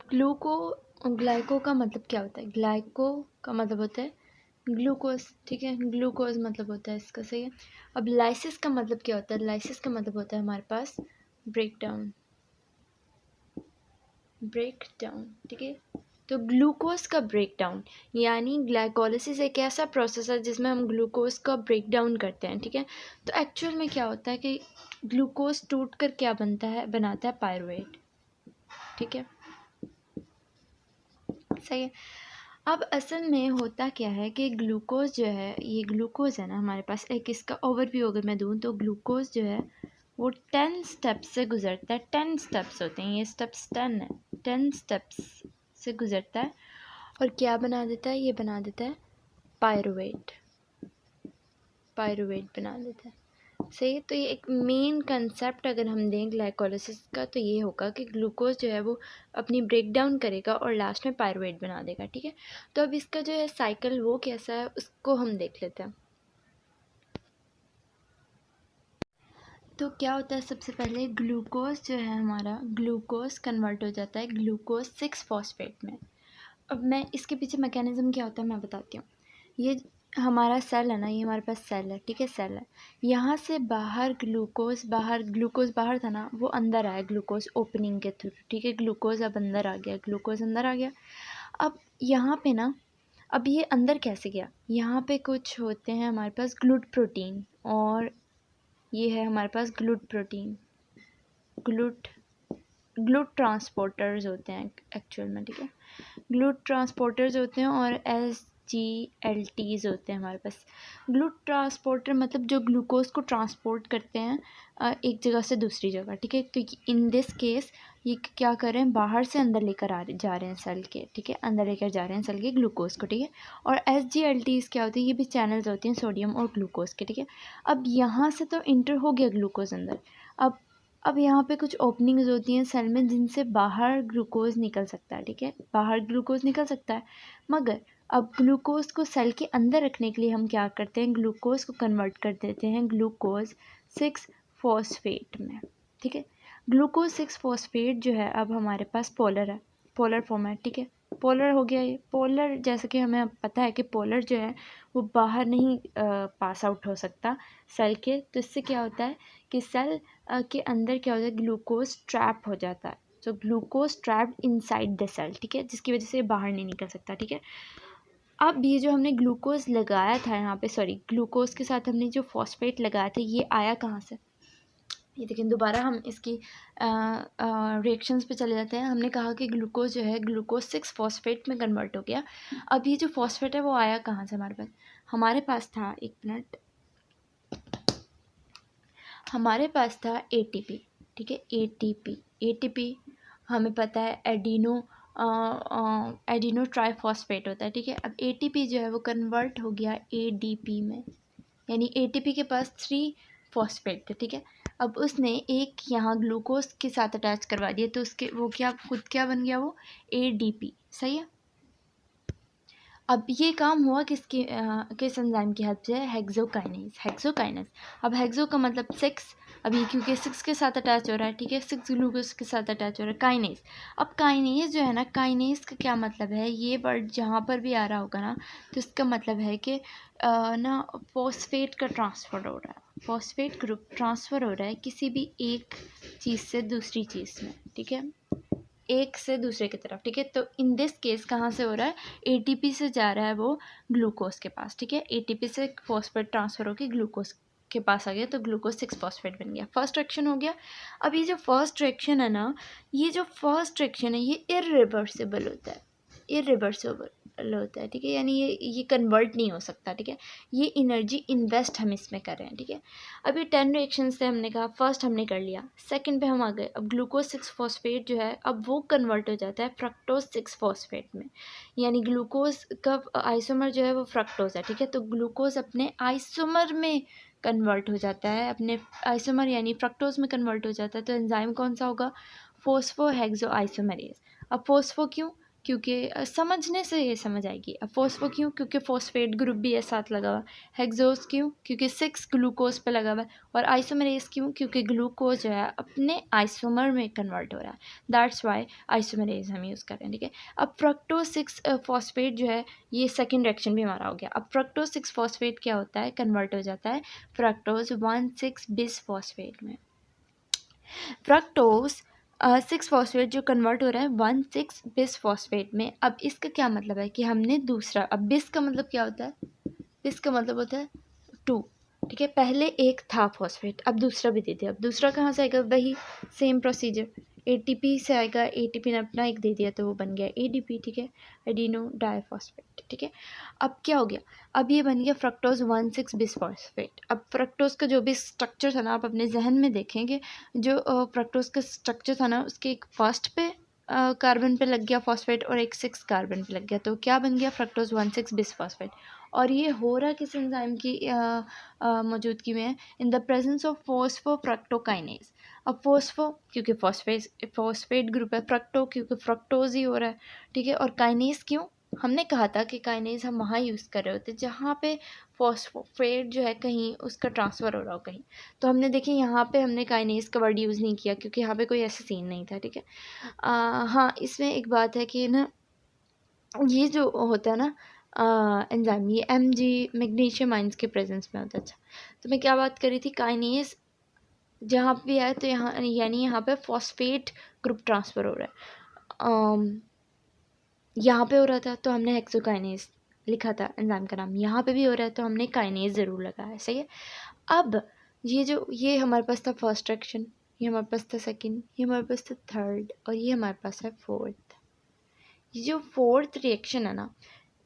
ग्लूको glyco का मतलब क्या होता है? ग्लाइको का मतलब होता है ग्लूकोज, ठीक है। ग्लूकोज मतलब होता है इसका, सही है। अब लाइसिस का मतलब क्या होता है? लाइसिस का मतलब होता है हमारे पास ब्रेक डाउन, ब्रेक डाउन, ठीक है। तो ग्लूकोज का ब्रेक डाउन यानी ग्लाइकोलिसिस एक ऐसा प्रोसेस है जिसमें हम ग्लूकोज का ब्रेक डाउन करते हैं, ठीक है। तो एक्चुअल में क्या होता है कि ग्लूकोज टूट कर क्या बनता है? बनाता है पायरुवेट, ठीक है, सही है। अब असल में होता क्या है कि ग्लूकोज जो है, ये ग्लूकोज है ना हमारे पास, एक इसका ओवरव्यू अगर मैं दूँ तो ग्लूकोज जो है वो 10 स्टेप्स से गुजरता है। 10 स्टेप्स होते हैं, ये स्टेप्स 10 है, 10 स्टेप्स से गुजरता है और क्या बना देता है? ये बना देता है पायरुवेट, पायरुवेट बना देता है, सही है। तो ये एक मेन कंसेप्ट अगर हम दें ग्लाइकोलिसिस का तो ये होगा कि ग्लूकोज जो है वो अपनी ब्रेक डाउन करेगा और लास्ट में पायरुवेट बना देगा, ठीक है। तो अब इसका जो है साइकिल वो कैसा है उसको हम देख लेते हैं। तो क्या होता है, सबसे पहले ग्लूकोज जो है हमारा, ग्लूकोज कन्वर्ट हो जाता है ग्लूकोज 6 फॉस्फेट में। अब मैं इसके पीछे मैकेनिज़्म क्या होता है मैं बताती हूँ। ये हमारा सेल है ना, ये हमारे पास सेल है, ठीक है, सेल है। यहाँ से बाहर ग्लूकोज बाहर था ना, वो अंदर आया ग्लूकोज ओपनिंग के थ्रू, ठीक है। ग्लूकोज अब अंदर आ गया, ग्लूकोज अंदर आ गया। अब यहाँ पे ना, अब ये अंदर कैसे गया? यहाँ पे कुछ होते हैं हमारे पास ग्लूट प्रोटीन, और ये है हमारे पास GLUT protein, GLUT GLUT transporters होते हैं एक्चुअल में, ठीक है। ग्लूट ट्रांसपोर्टर्स होते हैं और SGLTs होते हैं हमारे पास। ग्लूट ट्रांसपोर्टर मतलब जो ग्लूकोज को ट्रांसपोर्ट करते हैं एक जगह से दूसरी जगह, ठीक है। तो इन दिस केस ये क्या कर रहे हैं? बाहर से अंदर लेकर जा रहे हैं सेल के, ठीक है, अंदर लेकर जा रहे हैं सेल के ग्लूकोज को, ठीक है। और SGLTs क्या होती है? ये भी चैनल्स होती हैं सोडियम और ग्लूकोज के, ठीक है। अब यहाँ से तो इंटर हो गया ग्लूकोज अंदर। अब यहाँ पे कुछ ओपनिंग्स होती हैं सेल में जिनसे बाहर ग्लूकोज निकल सकता है, ठीक है, बाहर ग्लूकोज निकल सकता है। मगर अब ग्लूकोज को सेल के अंदर रखने के लिए हम क्या करते हैं? ग्लूकोज को कन्वर्ट कर देते हैं ग्लूकोज 6 फॉस्फेट में, ठीक है। ग्लूकोज 6 फॉस्फेट जो है अब हमारे पास पोलर है, पोलर फॉर्म है, ठीक है। पोलर हो गया ये पोलर, जैसे कि हमें अब पता है कि पोलर जो है वो बाहर नहीं पास आउट हो सकता सेल के। तो इससे क्या होता है कि सेल के अंदर क्या होता है? ग्लूकोज ट्रैप हो जाता है। तो glucose trapped inside the cell, ठीक है, जिसकी वजह से ये बाहर नहीं निकल सकता, ठीक है। अब ये जो हमने ग्लूकोज लगाया था यहाँ पे, सॉरी, ग्लूकोज के साथ हमने जो फॉस्फेट लगाया था ये आया कहाँ से? ये देखें, दोबारा हम इसकी रिएक्शंस पे चले जाते हैं। हमने कहा कि ग्लूकोज जो है ग्लूकोज 6 फॉस्फेट में कन्वर्ट हो गया। अब ये जो फॉस्फेट है वो आया कहाँ से हमारे पास था, एक मिनट, हमारे पास था ATP, ठीक है, ATP हमें पता है एडिनो ट्राईफॉस्फेट होता है, ठीक है। अब ATP जो है वो कन्वर्ट हो गया ADP में, यानी ATP के पास 3 फॉस्फेट थे, ठीक है। अब उसने एक यहाँ ग्लूकोज के साथ अटैच करवा दिया तो उसके वो क्या खुद क्या बन गया? वो ADP, सही है। अब ये काम हुआ किस एंजाइम की हेल्प से? हेक्सोकाइनेज। अब हेक्सो का मतलब 6, अब ये क्योंकि 6 के साथ अटैच हो रहा है, ठीक है, 6 ग्लूकोज के साथ अटैच हो रहा है, काइनेज। अब काइनेज जो है ना, काइनेज का क्या मतलब है? ये वर्ड जहाँ पर भी आ रहा होगा ना तो इसका मतलब है कि ना फॉस्फेट का ट्रांसफ़र हो रहा है, फॉस्फेट ग्रुप ट्रांसफ़र हो रहा है किसी भी एक चीज़ से दूसरी चीज़ में, ठीक है, एक से दूसरे की तरफ, ठीक है। तो इन दिस केस कहाँ से हो रहा है? ATP से जा रहा है वो ग्लूकोज के पास, ठीक है। ATP से फॉस्फेट ट्रांसफर होकर ग्लूकोज के पास आ गया तो ग्लूकोज 6 फॉस्फेट बन गया, फर्स्ट रिएक्शन हो गया। अब ये जो फर्स्ट रिएक्शन है ना, ये जो फर्स्ट रिएक्शन है ये इरिवर्सिबल होता है, इरिवर्सिबल होता है, ठीक है, यानी ये कन्वर्ट नहीं हो सकता, ठीक है। ये एनर्जी इन्वेस्ट हम इसमें कर रहे हैं, ठीक है। अब ये 10 रिएक्शन से हमने कहा फर्स्ट हमने कर लिया, सेकंड पे हम आ गए। अब ग्लूकोज 6 फॉस्फेट जो है अब वो कन्वर्ट हो जाता है फ्रक्टोज 6 फॉस्फेट में, यानी ग्लूकोज का आइसोमर जो है वो फ्रक्टोज है, ठीक है। तो ग्लूकोज अपने आइसोमर में कन्वर्ट हो जाता है, अपने आइसोमर यानी फ्रक्टोज में कन्वर्ट हो जाता है। तो एंजाइम कौन सा होगा? फोस्फोहेक्सो आइसोमरेज। अब फोस्फो क्यों? क्योंकि समझने से ये समझ आएगी। अब फॉस्फो क्यों, क्योंकि फॉस्फेट ग्रुप भी है साथ लगा हुआ। हेक्सोस क्यों, क्योंकि 6 ग्लूकोज पे लगा हुआ है। और आइसोमरेज क्यों, क्योंकि ग्लूकोज जो है अपने आइसोमर में कन्वर्ट हो रहा है, दैट्स वाई आइसोमरेज हम यूज़ कर रहे हैं, ठीक है। अब फ्रक्टोज 6 फॉस्फेट जो है, ये सेकेंड रिएक्शन भी हमारा हो गया। अब फ्रक्टोज 6 फॉस्फेट क्या होता है, कन्वर्ट हो जाता है फ्रक्टोज 1,6 बिस फॉस्फेट में। फ्रक्टोज 6 फॉस्फेट जो कन्वर्ट हो रहा है 1,6 बिस फॉस्फेट में। अब इसका क्या मतलब है कि हमने दूसरा, अब बिस का मतलब क्या होता है, बिस का मतलब होता है 2, ठीक है। पहले एक था फॉस्फेट, अब दूसरा भी दे दिया। अब दूसरा कहाँ से आएगा, वही सेम प्रोसीजर, एटीपी से आएगा। एटीपी ने अपना एक दे दिया तो वो बन गया एडीपी, ठीक है, एडिनो डाइफॉस्फेट, ठीक है। अब क्या हो गया, अब ये बन गया फ्रक्टोज 1,6 बिसफॉस्फेट। अब फ्रक्टोज का जो भी स्ट्रक्चर था ना, आप अपने जहन में देखेंगे, जो फ्रक्टोज का स्ट्रक्चर था ना, उसके एक फर्स्ट पे कार्बन पे लग गया फॉस्फेट और एक 6 कार्बन पे लग गया, तो क्या बन गया फ्रक्टोज 1,6 बिसफॉस्फेट। और ये हो रहा किस एंजाइम की मौजूदगी में है, इन द प्रेजेंस ऑफ फोस्फोफ्रक्टोकाइनेज। अब फोस्फो क्योंकि फॉस्फेट ग्रुप है, फ्रक्टो क्योंकि फ्रक्टोज ही हो रहा है, ठीक है। और काइनेज क्यों, हमने कहा था कि काइनेज हम वहाँ यूज़ कर रहे होते जहाँ पे फॉस्फेट जो है कहीं उसका ट्रांसफ़र हो रहा हो कहीं, तो हमने देखिए यहाँ पे हमने काइनेज का वर्ड यूज़ नहीं किया क्योंकि यहाँ पे कोई ऐसा सीन नहीं था, ठीक है। हाँ, इसमें एक बात है कि ना, ये जो होता है ना एंजाइम, ये Mg मैग्नीशियम आयंस के प्रेजेंस में होता है। अच्छा, तो मैं क्या बात कर रही थी, काइनेज जहाँ भी आए तो यहाँ यानी यहाँ पे फॉस्फेट ग्रुप ट्रांसफ़र हो रहा है, यहाँ पे हो रहा था तो हमने हेक्सोकाइनेज लिखा था एंजाइम का नाम, यहाँ पे भी हो रहा है तो हमने काइनेज ज़रूर लगा है, सही है। अब ये हमारे पास था फर्स्ट रिएक्शन, ये हमारे पास था सेकंड, ये हमारे पास था थर्ड, और ये हमारे पास है फोर्थ। ये जो फोर्थ रिएक्शन है ना,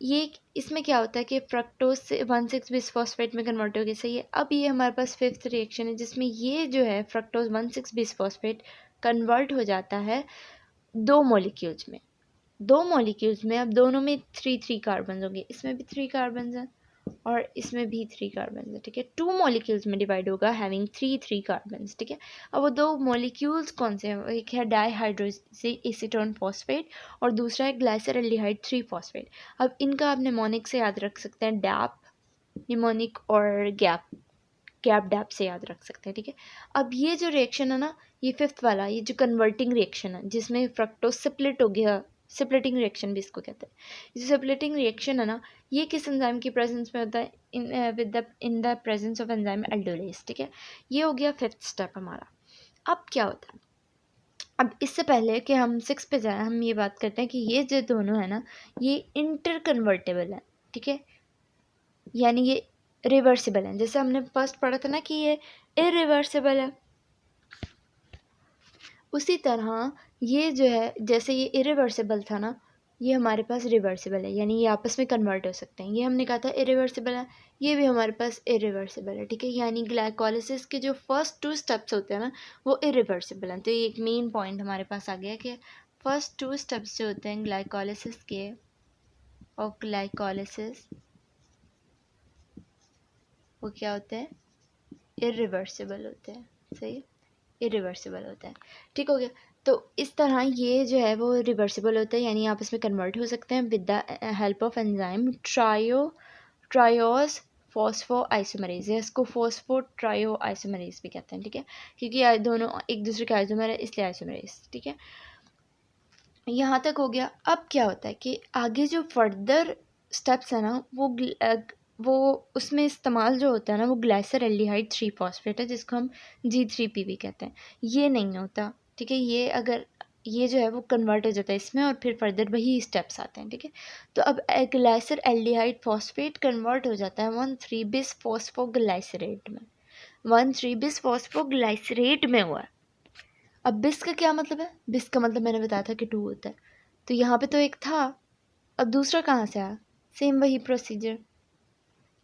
ये इसमें क्या होता है कि फ्रक्टोज से 1,6 बिसफॉस्फेट में कन्वर्ट हो गया, सही है। अब ये हमारे पास फिफ्थ रिएक्शन है जिसमें ये जो है फ्रक्टोज 1,6 बिसफॉस्फेट कन्वर्ट हो जाता है 2 मॉलिक्यूल्स में। 2 मॉलिक्यूल्स में, अब दोनों में 3 कार्बन होंगे, इसमें भी 3 कार्बन हैं और इसमें भी 3 कार्बन है, ठीक है। 2 मॉलिक्यूल्स में डिवाइड होगा हैविंग 3 कार्बन, ठीक है। अब वो 2 मॉलिक्यूल्स कौन से हैं, एक है डाईहाइड्रोक्सी एसीटोन फॉस्फेट और दूसरा है ग्लाइसरल्डिहाइड 3 फॉस्फेट। अब इनका आप निमोनिक से याद रख सकते हैं, डैप निमोनिक और गैप डैप से याद रख सकते हैं, ठीक है। अब ये जो रिएक्शन है ना, ये फिफ्थ वाला, ये जो कन्वर्टिंग रिएक्शन है जिसमें फ्रक्टोज स्प्लिट हो गया, स्प्लिटिंग रिएक्शन भी इसको कहते हैं। ये स्प्लिटिंग रिएक्शन है ना, ये किस एंजाइम की प्रेजेंस में होता है, in the presence of enzyme aldolase, ठीक है। ये हो गया फिफ्थ स्टेप हमारा। अब क्या होता है, अब इससे पहले कि हम 6 पे जाएं, हम ये बात करते हैं कि ये जो दोनों है ना, ये इंटर कन्वर्टेबल है, ठीक है, यानी ये रिवर्सिबल है। जैसे हमने फर्स्ट पढ़ा था ना कि ये इरिवर्सिबल है, उसी तरह ये जो है, जैसे ये इरिवर्सिबल था ना, ये हमारे पास रिवर्सिबल है, यानी ये आपस में कन्वर्ट हो सकते हैं। ये हमने कहा था इरिवर्सिबल है, ये भी हमारे पास इरिवर्सिबल है, ठीक है। यानी ग्लाइकोलिसिस के जो फर्स्ट 2 स्टेप्स होते हैं ना, वो इरिवर्सिबल हैं। तो ये एक मेन पॉइंट हमारे पास आ गया कि फर्स्ट 2 स्टेप्स जो होते हैं ग्लाइकोलिसिस के, और ग्लाइकोलिसिस वो क्या होते हैं, इरिवर्सिबल होते हैं, सही, इरिवर्सिबल होता है, ठीक हो गया। तो इस तरह ये जो है वो रिवर्सिबल होता है, यानी आप इसमें कन्वर्ट हो सकते हैं with the help of enzyme triose phospho isomerase, या इसको फॉस्फो ट्रायो आइसोमरेज भी कहते हैं, ठीक है, क्योंकि ये दोनों एक दूसरे के आइसोमर है इसलिए आइसोमरेज, ठीक है। यहाँ तक हो गया। अब क्या होता है कि आगे जो फर्दर स्टेप्स है ना, वो उसमें इस्तेमाल जो होता है ना, वो ग्लाइसरल्डिहाइड 3 फॉस्फेट है जिसको हम G3P भी कहते हैं। ये नहीं होता, ठीक है, ये अगर ये जो है वो कन्वर्ट हो जाता है इसमें और फिर फर्दर वही स्टेप्स आते हैं, ठीक है। तो अब ग्लाइसरल्डिहाइड फॉस्फेट कन्वर्ट हो जाता है 1,3 बिस फॉस्फोग्लाइसरेट में, 1,3 बिस फॉस्फोग्लाइसरेट में हुआ है। अब बिस का क्या मतलब है, बिस का मतलब मैंने बताया था कि 2 होता है, तो यहाँ पे तो एक था, अब दूसरा कहाँ से आया, सेम वही प्रोसीजर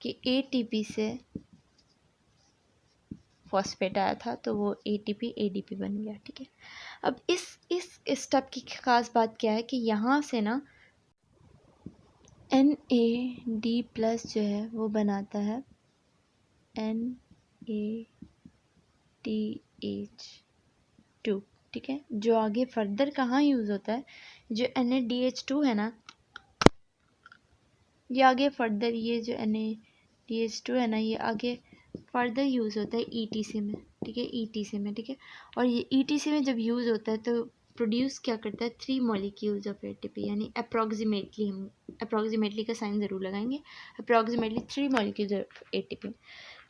कि ATP से फॉस्फेट आया था तो वो ATP ADP बन गया, ठीक है। अब इस स्टेप की खास बात क्या है कि यहाँ से ना NAD+ जो है वो बनाता है NADH2, ठीक है। जो आगे फर्दर कहाँ यूज़ होता है, जो NaDH2 है ना, ये आगे फर्दर, ये जो NaDH2 है ना, ये आगे फर्दर यूज़ होता है ETC में, ठीक है, ETC में, ठीक है। और ये ETC में जब यूज़ होता है तो प्रोड्यूस क्या करता है, 3 मॉलिक्यूल्स ऑफ ATP, यानी अप्रॉक्सीमेटली, हम अप्रॉक्सीमेटली का साइन ज़रूर लगाएंगे, अप्रॉक्सीमेटली 3 मॉलिक्यूल्स ऑफ ATP।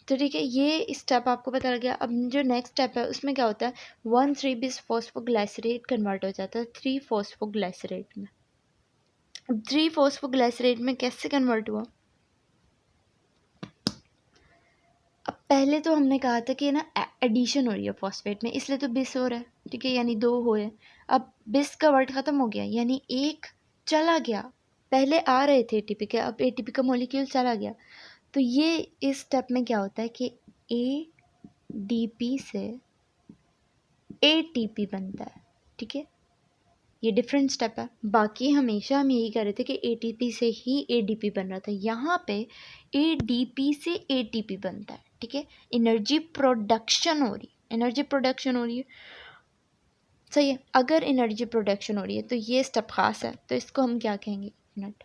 तो ठीक है, ये स्टेप आपको पता लग गया। अब जो नेक्स्ट स्टेप है उसमें क्या होता है, 1,3-bis फॉस्फोग्लाइसरेट कन्वर्ट हो जाता है 3-फॉस्फोग्लाइसरेट में। अब 3-फॉस्फोग्लाइसरेट में कैसे कन्वर्ट हुआ, अब पहले तो हमने कहा था कि ना एडिशन हो रही है फॉस्फेट में, इसलिए तो बिस हो रहा है, ठीक है, यानी 2 हो है। अब बिस का वर्ड ख़त्म हो गया, यानी एक चला गया, पहले आ रहे थे ATP के, अब ATP का मॉलिक्यूल चला गया। तो ये इस स्टेप में क्या होता है कि ADP से ATP बनता है, ठीक है। ये डिफरेंट स्टेप है, बाकी हमेशा हम यही कह रहे थे कि ATP से ही ADP बन रहा था, यहाँ पे ADP से ATP बनता है, ठीक है। एनर्जी प्रोडक्शन हो रही, एनर्जी प्रोडक्शन हो रही है, सही है। अगर एनर्जी प्रोडक्शन हो रही है तो ये स्टेप खास है, तो इसको हम क्या कहेंगे, मिनट,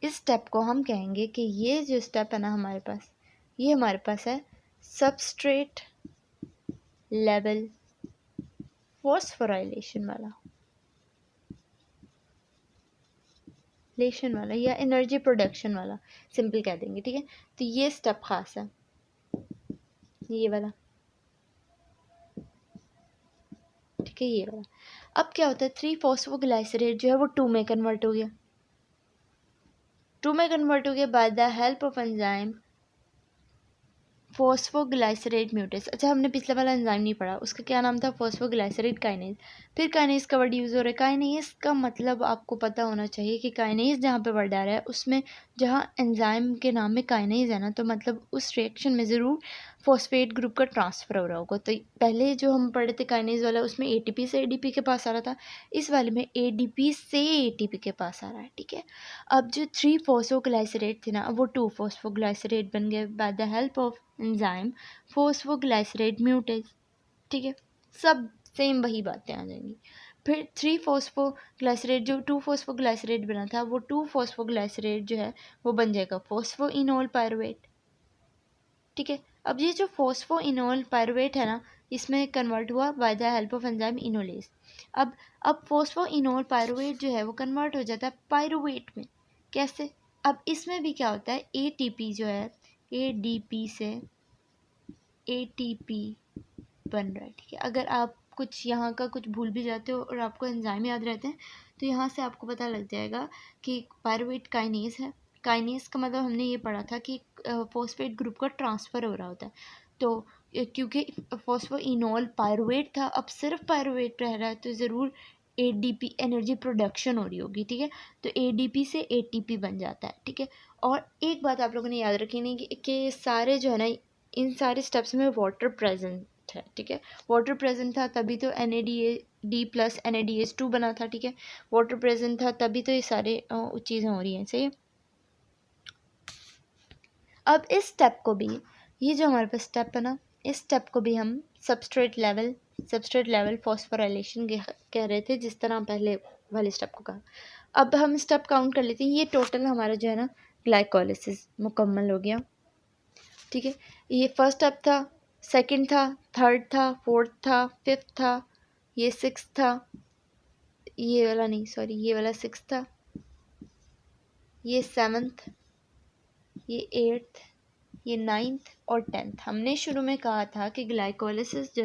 इस स्टेप को हम कहेंगे कि ये जो स्टेप है ना हमारे पास, ये हमारे पास है सबस्ट्रेट लेवल फॉस्फोराइलेशन वाला, लेशन वाला या एनर्जी प्रोडक्शन वाला, सिंपल कह देंगे, ठीक है। तो ये स्टेप खास है, ये वाला, ठीक है, ये वाला। अब क्या होता है, 3-फॉस्फोग्लाइसरेट जो है वो 2 में कन्वर्ट हो गया, 2 में कन्वर्ट हो गया by the help of enzyme phosphoglycerate mutase. अच्छा, हमने पिछले वाला एंजाइम नहीं पढ़ा, उसका क्या नाम था, फॉस्फोग्लाइसरेट काइनेज। फिर काइनेज का वर्ड यूज़ हो रहा है, काइनेज का मतलब आपको पता होना चाहिए कि काइनेज जहाँ पे वर्ड आ रहा है उसमें, जहाँ एंजाइम के नाम में काइनेज है ना, तो मतलब उस रिएक्शन में ज़रूर फॉस्फेट ग्रुप का ट्रांसफ़र हो रहा होगा। तो पहले जो हम पढ़े थे काइनेज वाला, उसमें ATP से ADP के पास आ रहा था, इस वाले में ADP से ATP के पास आ रहा है, ठीक है। अब जो 3-फॉस्फोग्लाइसरेट थे ना, अब वो 2-फॉस्फोग्लाइसरेट बन गए bye the help of enzyme phosphoglycerate म्यूटेज, ठीक है। सब सेम वही बातें आ जाएंगी। फिर 3-फॉस्फोग्लाइसरेट, जो 2-फॉस्फोग्लाइसरेट बना था, वो 2-फॉस्फोग्लाइसरेट जो है वो बन जाएगा फॉस्फोइनोल पायरुवेट, ठीक है। अब ये जो फॉस्फोइनोल पायरुवेट है ना, इसमें कन्वर्ट हुआ bye the help of enzyme enolase. अब फॉस्फोइनोल पायरुवेट जो है वो कन्वर्ट हो जाता है पायरुवेट में, कैसे, अब इसमें भी क्या होता है, ATP जो है ADP से ATP बन रहा है, ठीक है। अगर आप कुछ यहाँ का कुछ भूल भी जाते हो और आपको एंजाइम याद रहते हैं, तो यहाँ से आपको पता लग जाएगा कि पायरुवेट काइनेज है। काइनेज का मतलब हमने ये पढ़ा था कि फॉस्फेट ग्रुप का ट्रांसफ़र हो रहा होता है। तो क्योंकि फॉस्फोइनोल पायरुवेट था, अब सिर्फ पायरुवेट रह रहा है, तो ज़रूर ADP एनर्जी प्रोडक्शन हो रही होगी, ठीक है। तो ADP से ATP बन जाता है, ठीक है। और एक बात आप लोगों ने याद रखी नहीं कि सारे जो है ना, इन सारे स्टेप्स में वाटर प्रेजेंट है, ठीक है। वाटर प्रेजेंट था तभी तो NaD प्लस NaDH2 बना था, ठीक है। वाटर प्रेजेंट था तभी तो ये सारे चीज़ें हो रही हैं, सही है। अब इस स्टेप को भी, ये जो हमारे पास स्टेप है ना, इस स्टेप को भी हम सबस्ट्रेट लेवल फॉस्फोराइलेशन कह रहे थे, जिस तरह पहले वाले स्टेप को कहा। अब हम स्टेप काउंट कर लेते हैं, ये टोटल हमारा जो है ना ग्लाइकोलिसिस मुकम्मल हो गया, ठीक है। ये फर्स्ट स्टेप था, सेकंड था, थर्ड था, फोर्थ था, फिफ्थ था, ये सिक्स था, ये वाला नहीं, सॉरी, ये वाला सिक्स था, ये सेवन्थ, ये एट्थ, ये नाइन्थ और टेंथ। हमने शुरू में कहा था कि ग्लाइकोलिसिस जो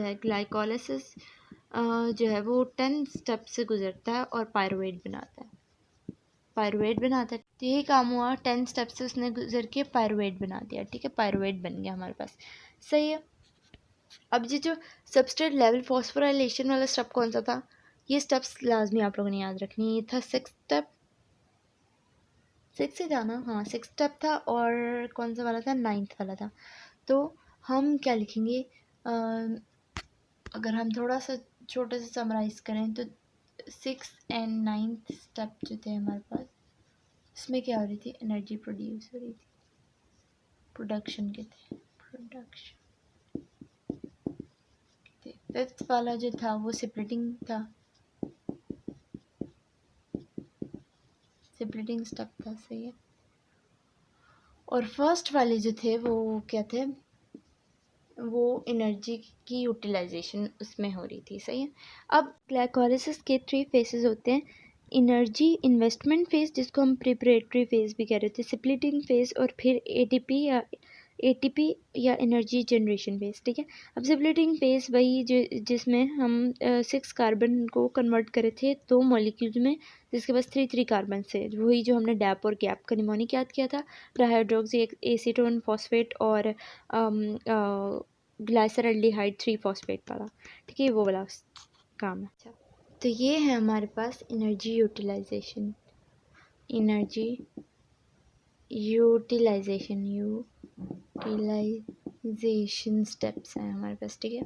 है वो 10 स्टेप से गुजरता है और पायरुवेट बनाता है, तो यही काम हुआ, 10 स्टेप से उसने गुजर के पायरुवेट बना दिया, ठीक है। पायरुवेट बन गया हमारे पास, सही है। अब ये जो सबस्ट्रेट लेवल फॉस्फोराइलेशन वाला स्टेप कौन सा था, ये स्टेप्स लाजमी आप लोगों ने याद रखनी है। ये था 6 स्टेप, 6 से जाना, हाँ 6 स्टेप था, और कौन सा वाला था, 9th वाला था। तो हम क्या लिखेंगे, अगर हम थोड़ा सा छोटे से समराइज़ करें तो 6 एंड 9th स्टेप जो थे हमारे पास, इसमें क्या हो रही थी, एनर्जी प्रोड्यूस हो रही थी, प्रोडक्शन के थे, प्रोडक्शन, फिफ्थ वाला जो था वो स्प्लिटिंग था, स्प्लिटिंग स्टेप था, सही है। और फर्स्ट वाले जो थे वो क्या थे, वो एनर्जी की यूटिलाइजेशन उसमें हो रही थी, सही है। अब ग्लाइकोलाइसिस के 3 फेसेस होते हैं, एनर्जी इन्वेस्टमेंट फेज जिसको हम प्रिपरेटरी फेज भी कह रहे थे, स्प्लिटिंग फेज, और फिर एटीपी या एनर्जी जनरेशन फेज, ठीक है। अब स्प्लिटिंग फेज वही जिसमें हम 6 कार्बन को कन्वर्ट करे थे 2 मॉलिक्यूल्स में, जिसके पास 3 कार्बन से, वही जो हमने डैप और गैप का निमोनिक याद किया था, ट्राइहाइड्रोक्सी एसीटोन फॉस्फेट और ग्लाइसरल्डिहाइड 3 फॉस्फेट वाला, ठीक है, वो वाला काम है। अच्छा, तो ये है हमारे पास energy utilisation, energy utilisation steps हैं हमारे पास, ठीक है।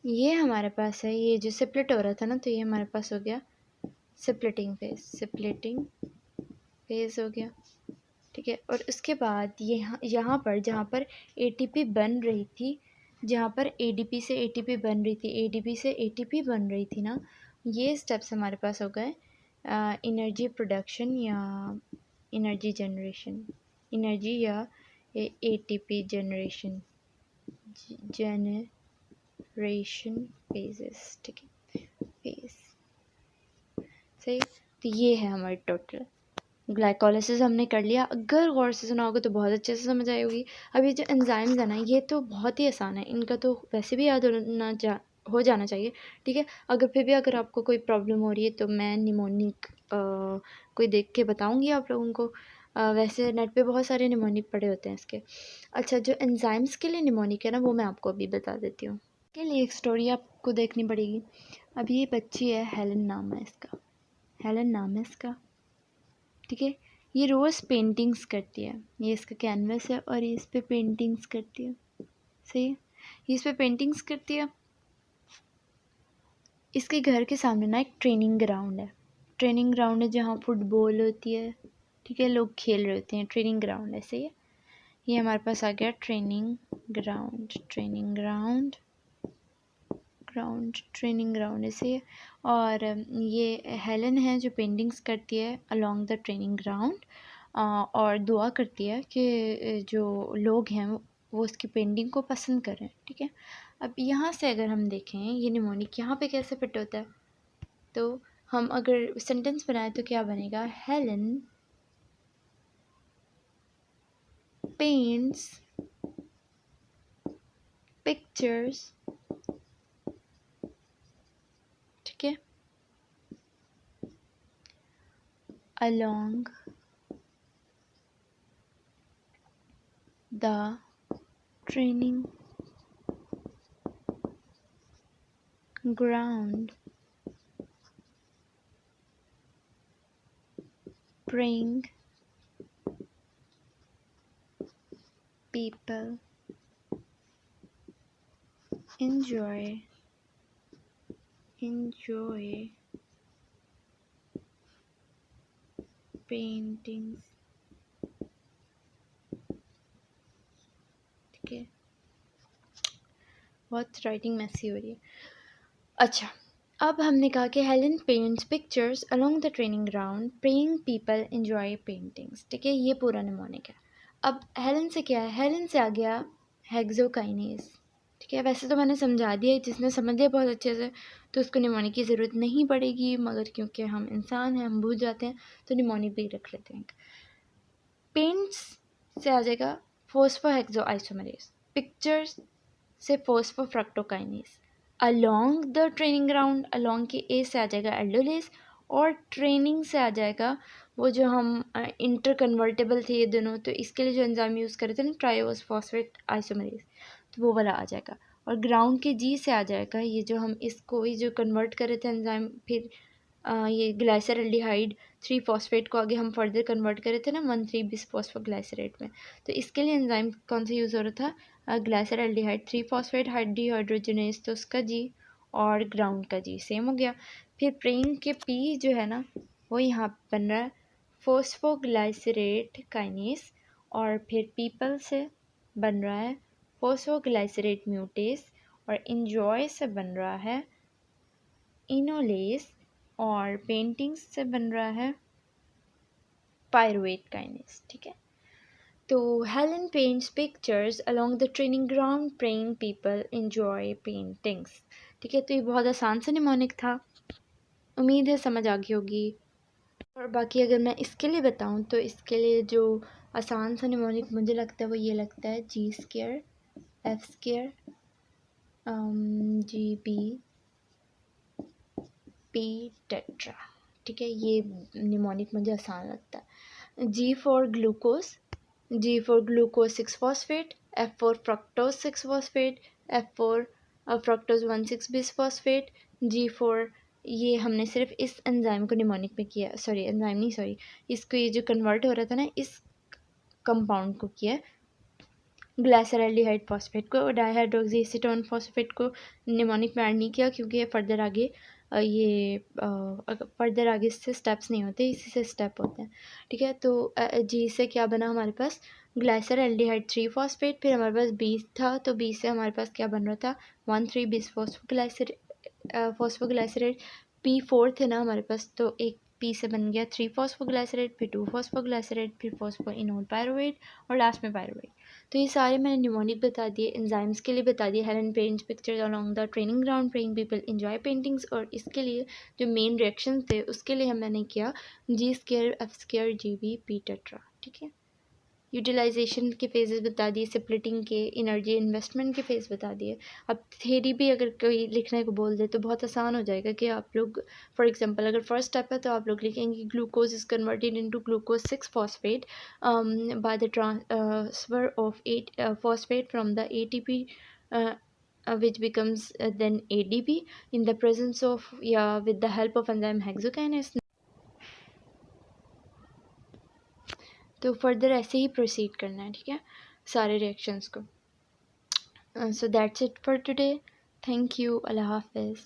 ये हमारे पास है, ये जो स्प्लिट हो रहा था ना, तो ये हमारे पास हो गया स्प्लिटिंग फेज हो गया, ठीक है। और उसके बाद यहाँ पर जहाँ पर एटीपी बन रही थी, जहाँ पर एडीपी से एटीपी बन रही थी, एडीपी से एटीपी बन रही थी ना, ये स्टेप्स हमारे पास हो गए एनर्जी प्रोडक्शन या एनर्जी जनरेशन, एनर्जी या एटीपी जनरेशन फेजेस, ठीक है, फेज, सही। तो ये है हमारी टोटल ग्लाइकोलाइसिस हमने कर लिया। अगर गौर से सुना होगा तो बहुत अच्छे से समझ आई होगी। अब ये जो एंजाइम्स है ना, ये तो बहुत ही आसान है, इनका तो वैसे भी याद हो जाना चाहिए, ठीक है। अगर फिर भी अगर आपको कोई प्रॉब्लम हो रही है तो मैं निमोनिक कोई देख के बताऊंगी आप लोगों को। वैसे नेट पे बहुत सारे निमोनिक पड़े होते हैं इसके। अच्छा, जो एंजाइम्स के लिए निमोनिक है ना, वो मैं आपको अभी बता देती हूँ। के लिए एक स्टोरी आपको देखनी पड़ेगी। अब ये बच्ची है, हेलन नाम है इसका, हेलन नाम है इसका, ठीक है। ये रोज़ पेंटिंग्स करती है, ये इसका कैनवस है और ये इस पर पेंटिंग्स करती है, सही है। ये इस पर पेंटिंग्स करती है। इसके घर के सामने ना एक ट्रेनिंग ग्राउंड है, ट्रेनिंग ग्राउंड है जहाँ फुटबॉल होती है, ठीक है, लोग खेल रहे होते हैं, ट्रेनिंग ग्राउंड है, सही है। ये हमारे पास आ गया ट्रेनिंग ग्राउंड, ट्रेनिंग ग्राउंड ऐसे है। और ये हेलन है जो पेंटिंग्स करती है अलोंग द ट्रेनिंग ग्राउंड, और दुआ करती है कि जो लोग हैं वो उसकी पेंटिंग को पसंद करें, ठीक है। अब यहाँ से अगर हम देखें ये निमोनिक यहाँ पे कैसे फिट होता है, तो हम अगर सेंटेंस बनाए तो क्या बनेगा, हेलन पेंट्स पिक्चर्स, ठीक है, along the training ground, bring people enjoy paintings, ठीक है। बहुत राइटिंग मैसी हो रही है। अच्छा, अब हमने कहा कि Helen paints pictures along the training ground, praying people enjoy paintings, ठीक है, ये पूरा निमोनिक है। अब हेलन से क्या है, हेलन से आ गया हेक्सोकाइनेज, ठीक है। वैसे तो मैंने समझा दिया, जिसने समझ लिया बहुत अच्छे से तो उसको निमोनिक की ज़रूरत नहीं पड़ेगी, मगर क्योंकि हम इंसान हैं, हम भूल जाते हैं, तो निमोनिक भी रख लेते हैं। पेंट्स से आ जाएगा फोस्फोहेक्सो आइसोमरेज, पिक्चर्स से phosphofructokinase, along the training ground, along के ए से आ जाएगा एल्डोलेज, और ट्रेनिंग से आ जाएगा वो जो हम इंटर कन्वर्टेबल थे ये दोनों, तो इसके लिए जो एंजाइम यूज़ करे थे ना, ट्राइओस फॉस्फेट आइसोमरेज, तो वो वाला आ जाएगा। और ग्राउंड के जी से आ जाएगा ये जो हम इसको ये जो कन्वर्ट करे थे एंजाइम, फिर ये ग्लाइसरल्डिहाइड 3 फॉस्फेट को आगे हम फर्दर कन्वर्ट करे थे ना 1,3 बिसफॉस्फोग्लाइसरेट में, तो इसके लिए एंजाइम कौन सा यूज़ हो रहा था, ग्लाइसरल्डिहाइड 3 फॉस्फेट हाइड्रोजनेज, तो उसका जी और ग्राउंड का जी सेम हो गया। फिर प्रेइंग के पी जो है ना, वो यहाँ बन रहा है फोस्फोग्लाइसरेट काइनेस, और फिर पीपल से बन रहा है फोस्फोग्लाइसरेट म्यूटेस, और इंजॉय से बन रहा है इनोलेस, और पेंटिंग्स से बन रहा है पायरुवेट काइनेस। ठीक है, तो Helen paints pictures along the training ground praying people enjoy paintings. ठीक है, तो ये बहुत आसान सा निमोनिक था, उम्मीद है समझ आ गई होगी। और बाकी अगर मैं इसके लिए बताऊं तो इसके लिए जो आसान सा निमोनिक मुझे लगता है वो ये लगता है G square, F square, G B P tetra. ठीक है, ये निमोनिक मुझे आसान लगता है। G for glucose, G for glucose 6-phosphate, F for fructose 6-phosphate, F for fructose 1,6-bisphosphate, G for ये हमने सिर्फ इस एंजाइम को निमोनिक में किया, सॉरी एंजाइम नहीं, सॉरी इसको, ये जो कन्वर्ट हो रहा था ना इस कंपाउंड को किया, ग्लाइसरल्डिहाइड फॉस्फेट को, डाईहाइड्रोक्सी एसीटोन फॉस्फेट को निमोनिक में ऐड नहीं किया क्योंकि फर्दर आगे फर्दर आगे इससे स्टेप्स नहीं होते, इसी से स्टेप होते हैं। ठीक है, तो जी से क्या बना हमारे पास ग्लाइसर एल्डिहाइड 3 फॉस्फेट, फिर हमारे पास 20 था तो 20 से हमारे पास क्या बन रहा था 1,3 बिस फॉस्फोग्लाइसरेट, P4 थे ना हमारे पास, तो एक P से बन गया 3 फॉस्फोग्लाइसरेट, फिर 2 फॉस्फोग्लाइसरेट, फिर फॉस्फोइनोल पायरुवेट और लास्ट में पायरुवेट। तो ये सारे मैंने निमोनिक बता दिए, एंजाइम्स के लिए बता दिए, Helen paints pictures along the training ground praying people enjoy paintings, और इसके लिए जो मेन रिएक्शन थे उसके लिए मैंने किया G square, F square, G B P tetra. ठीक है, यूटिलाइजेशन के फेजेस बता दिए, स्प्लिटिंग के, एनर्जी इन्वेस्टमेंट के फेज बता दिए। अब थेरी भी अगर कोई लिखने को बोल दे तो बहुत आसान हो जाएगा कि आप लोग फॉर एग्जांपल अगर फर्स्ट स्टेप है तो आप लोग लिखेंगे glucose is converted into glucose 6 phosphate by the transfer of 8 phosphate from the ATP which becomes then ADP in the presence of with the help of enzyme hexokinase। तो further ऐसे ही proceed करना है। ठीक है, सारे रिएक्शंस को। So that's it for today, thank you, अल्लाह हाफिज़।